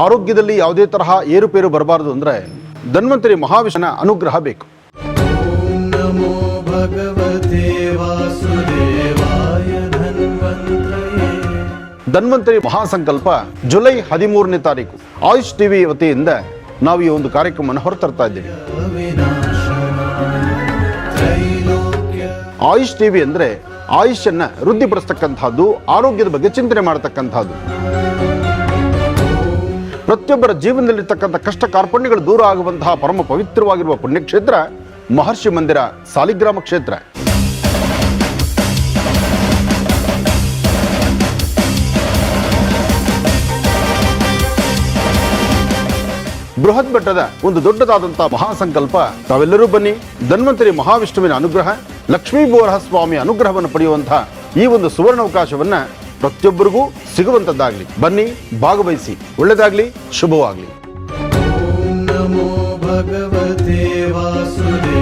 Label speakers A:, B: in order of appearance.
A: ಆರೋಗ್ಯದಲ್ಲಿ ಯಾವುದೇ ತರಹ ಏರುಪೇರು ಬರಬಾರದು ಅಂದರೆ ಧನ್ವಂತರಿ ಮಹಾವಿಷ್ಣುವಿನ ಅನುಗ್ರಹ ಬೇಕು.
B: ಓಂ ನಮೋ ಭಗವತೆ ವಾಸುದೇವಾಯ ಧನ್ವಂತರಯೇ.
A: ಧನ್ವಂತರಿ ಮಹಾಸಂಕಲ್ಪ ಜುಲೈ 13ನೇ ತಾರೀಕು ಆಯುಷ್ ಟಿವಿ ವತಿಯಿಂದ ನಾವು ಈ ಒಂದು ಕಾರ್ಯಕ್ರಮವನ್ನು ಹೊರತರ್ತಾ ಇದ್ದೀವಿ. ಆಯುಷ್ ಟಿವಿ ಅಂದರೆ ಆಯುಷ್ಯನ್ನ ವೃದ್ಧಿಪಡಿಸ್ತಕ್ಕಂಥದ್ದು, ಆರೋಗ್ಯದ ಬಗ್ಗೆ ಚಿಂತನೆ ಮಾಡತಕ್ಕಂಥದ್ದು. ಪ್ರತಿಯೊಬ್ಬರ ಜೀವನದಲ್ಲಿರ್ತಕ್ಕಂಥ ಕಷ್ಟ ಕಾರ್ಪಣ್ಯಗಳು ದೂರ ಆಗುವಂತಹ ಪರಮ ಪವಿತ್ರವಾಗಿರುವ ಪುಣ್ಯಕ್ಷೇತ್ರ ಮಹರ್ಷಿ ಮಂದಿರ ಸಾಲಿಗ್ರಾಮ ಕ್ಷೇತ್ರ. ಬೃಹತ್ ಬೆಟ್ಟದ ಒಂದು ದೊಡ್ಡದಾದಂತಹ ಮಹಾಸಂಕಲ್ಪ. ತಾವೆಲ್ಲರೂ ಬನ್ನಿ, ಧನ್ವಂತರಿ ಮಹಾವಿಷ್ಣುವಿನ ಅನುಗ್ರಹ, ಲಕ್ಷ್ಮೀ ಬೋರಹ ಸ್ವಾಮಿಯ ಅನುಗ್ರಹವನ್ನು ಪಡೆಯುವಂತಹ ಈ ಒಂದು ಸುವರ್ಣಾವಕಾಶವನ್ನ ಪ್ರತಿಯೊಬ್ಬರಿಗೂ ಸಿಗುವಂತದ್ದಾಗಲಿ. ಬನ್ನಿ, ಭಾಗವಹಿಸಿ. ಒಳ್ಳೆಯದಾಗಲಿ, ಶುಭವಾಗಲಿ.
B: ಓಂ ನಮೋ ಭಗವತೆ ವಾಸುದೇವಾಯ.